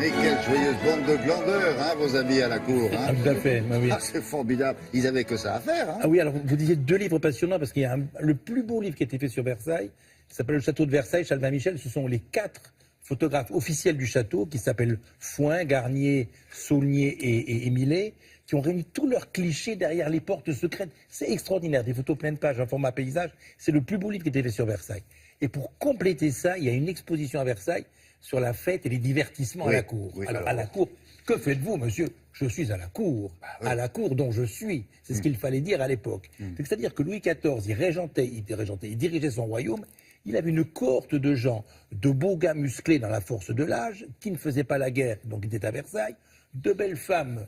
Mais quelle joyeuse bande de glandeurs, hein, vos amis à la cour. Hein. Ah, tout à fait, oui. Ah, c'est formidable. Ils avaient que ça à faire. Hein. Ah oui, alors vous disiez 2 livres passionnants, parce qu'il y a le plus beau livre qui a été fait sur Versailles, qui s'appelle Le Château de Versailles, Chalvin Michel. Ce sont les 4 photographes officiels du château, qui s'appellent Foin, Garnier, Saulnier et Millet, qui ont réuni tous leurs clichés derrière les portes secrètes. C'est extraordinaire, des photos pleines de pages, un format paysage. C'est le plus beau livre qui a été fait sur Versailles. Et pour compléter ça, il y a une exposition à Versailles sur la fête et les divertissements à la cour. Oui, alors, à la cour, que faites-vous, monsieur? Je suis à la cour. Oui. À la cour dont je suis. C'est ce qu'il fallait dire à l'époque. C'est-à-dire que Louis XIV, il dirigeait son royaume. Il avait une cohorte de gens, de beaux gars musclés dans la force de l'âge, qui ne faisaient pas la guerre, donc ils étaient à Versailles. De belles femmes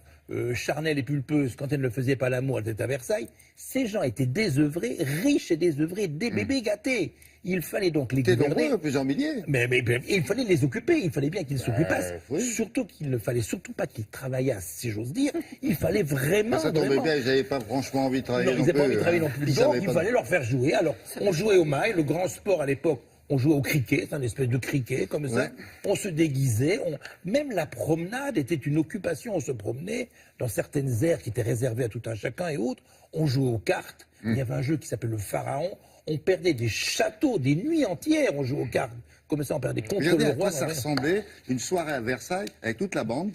charnelles et pulpeuses, quand elles ne faisaient pas l'amour, elles étaient à Versailles. Ces gens étaient désœuvrés, riches et désœuvrés, des bébés gâtés. Il fallait donc les gouverner. Nombreux, plusieurs milliers. Mais il fallait les occuper, il fallait bien qu'ils s'occupaient. Oui. Surtout qu'il ne fallait surtout pas qu'ils travaillassent, si j'ose dire. Il fallait vraiment. Ça tombait bien, ils n'avaient pas franchement envie de travailler. Non, ils n'avaient pas envie de travailler non plus. Donc il fallait leur faire jouer. Alors, on jouait au mail, le grand sport à l'époque. On jouait au cricket, c'est un espèce de cricket comme ça. On se déguisait. Même la promenade était une occupation. On se promenait dans certaines aires qui étaient réservées à tout un chacun et autres. On jouait aux cartes. Il y avait un jeu qui s'appelait le Pharaon. On perdait des châteaux, des nuits entières. On jouait aux cartes. Comme ça, on perdait contre Regardez le à roi. quoi ça ressemblait une soirée à Versailles avec toute la bande,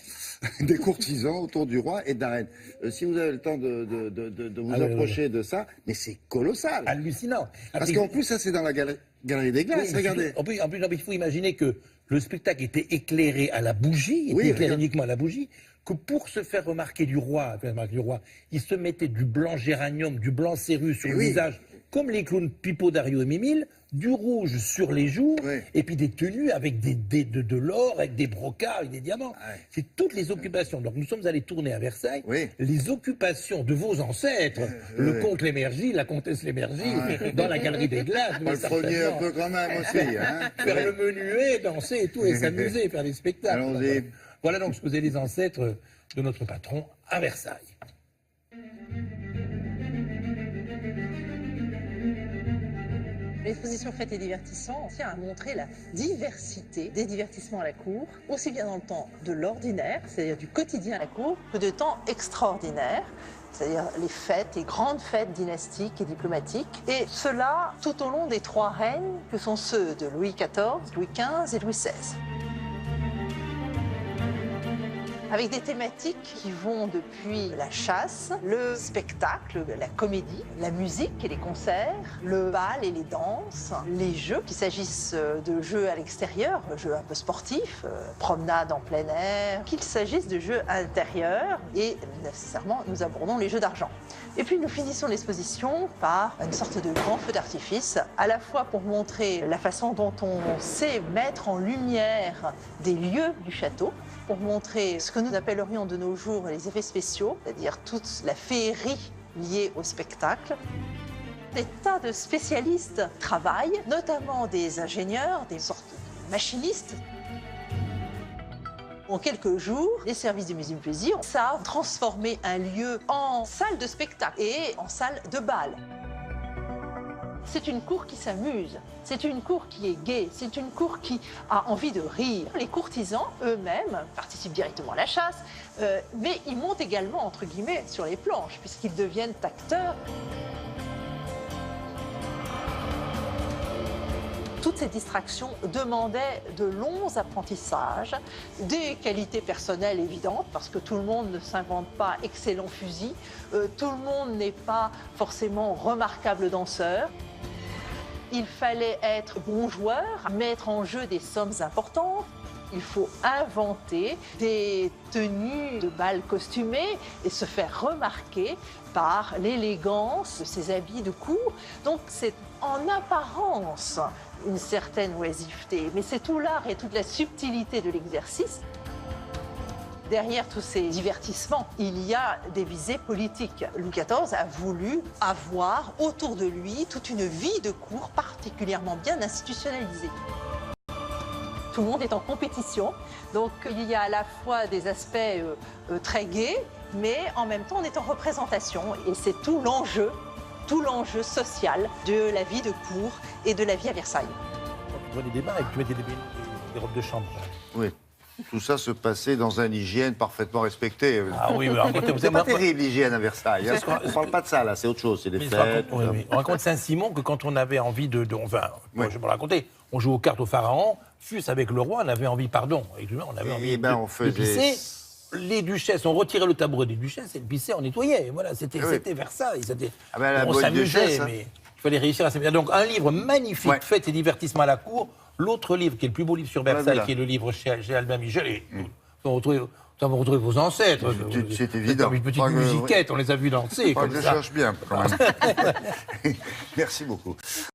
des courtisans autour du roi et de la reine. Si vous avez le temps de vous approcher de ça, mais c'est colossal. Hallucinant. Parce qu'en plus, ça c'est dans la galerie des glaces, regardez. En plus, il faut imaginer que le spectacle était éclairé à la bougie, uniquement à la bougie, que pour se faire remarquer du roi, il se mettait du blanc géranium, du blanc cérus sur le visage, comme les clowns Pipo, Dario et Mimile, du rouge sur les joues, et puis des tenues avec de l'or, avec des brocarts, avec des diamants. C'est toutes les occupations. Donc nous sommes allés tourner à Versailles, les occupations de vos ancêtres, le comte Lémergie, la comtesse Lémergie, dans la galerie des glaces. On le preniez un peu quand même aussi. Hein. Faire le menuet, danser et tout, et s'amuser, faire des spectacles. Allons-y. Voilà donc ce que faisaient les ancêtres de notre patron à Versailles. L'exposition Fêtes et Divertissement tient à montrer la diversité des divertissements à la cour, aussi bien dans le temps de l'ordinaire, c'est-à-dire du quotidien à la cour, que de temps extraordinaire, c'est-à-dire les fêtes, les grandes fêtes dynastiques et diplomatiques. Et cela tout au long des 3 règnes que sont ceux de Louis XIV, Louis XV et Louis XVI. Avec des thématiques qui vont depuis la chasse, le spectacle, la comédie, la musique et les concerts, le bal et les danses, les jeux, qu'il s'agisse de jeux à l'extérieur, jeux un peu sportifs, promenade en plein air, qu'il s'agisse de jeux intérieurs et nécessairement nous abordons les jeux d'argent. Et puis nous finissons l'exposition par une sorte de grand feu d'artifice, à la fois pour montrer la façon dont on sait mettre en lumière des lieux du château, pour montrer ce que nous appellerions de nos jours les effets spéciaux, c'est-à-dire toute la féerie liée au spectacle. Des tas de spécialistes travaillent, notamment des ingénieurs, des sortes de machinistes. En quelques jours, les services du Musée du Plaisir, ça a transformé un lieu en salle de spectacle et en salle de bal. C'est une cour qui s'amuse, c'est une cour qui est gaie, c'est une cour qui a envie de rire. Les courtisans eux-mêmes participent directement à la chasse, mais ils montent également, entre guillemets, sur les planches, puisqu'ils deviennent acteurs. Toutes ces distractions demandaient de longs apprentissages, des qualités personnelles évidentes, parce que tout le monde ne s'invente pas excellent fusil, tout le monde n'est pas forcément remarquable danseur. Il fallait être bon joueur, mettre en jeu des sommes importantes. Il faut inventer des tenues de bal costumées et se faire remarquer par l'élégance de ses habits de cour. Donc c'est en apparence une certaine oisiveté, mais c'est tout l'art et toute la subtilité de l'exercice. Derrière tous ces divertissements, il y a des visées politiques. Louis XIV a voulu avoir autour de lui toute une vie de cour particulièrement bien institutionnalisée. Tout le monde est en compétition, donc il y a à la fois des aspects très gais, mais en même temps on est en représentation et c'est tout l'enjeu social de la vie de cour et de la vie à Versailles. Tu vois des débats et tu mets des robes de chambre. Oui. tout ça se passait dans une hygiène parfaitement respectée. Ah oui, mais racontez, vous C'est savez, pas moi, terrible l'hygiène à Versailles. Hein. On ne parle pas de ça là, c'est autre chose, c'est des mais fêtes. oui, oui. On raconte Saint-Simon que quand on avait envie enfin, moi, Ouais. je me raconter, on jouait aux cartes au pharaon, fût avec le roi, on avait envie, on avait envie ben, on de faisait... pisser. Les duchesses, on retirait le tabouret des duchesses et le pisser, on nettoyait. Voilà, c'était Versailles. Ah ben, la On bonne s'amusait, duchesse, hein. mais il fallait réussir à s'amuser. Donc un livre magnifique, Ouais. fête et divertissement à la cour. L'autre livre, qui est le plus beau livre sur Voilà, Versailles, voilà. qui est le livre chez Albin Michel. Et vous retrouvez vos ancêtres. C'est évident. Comme une petite Pas que- musiquette, on les a vus danser. Pas Comme que je ça. cherche bien, quand même. Merci beaucoup.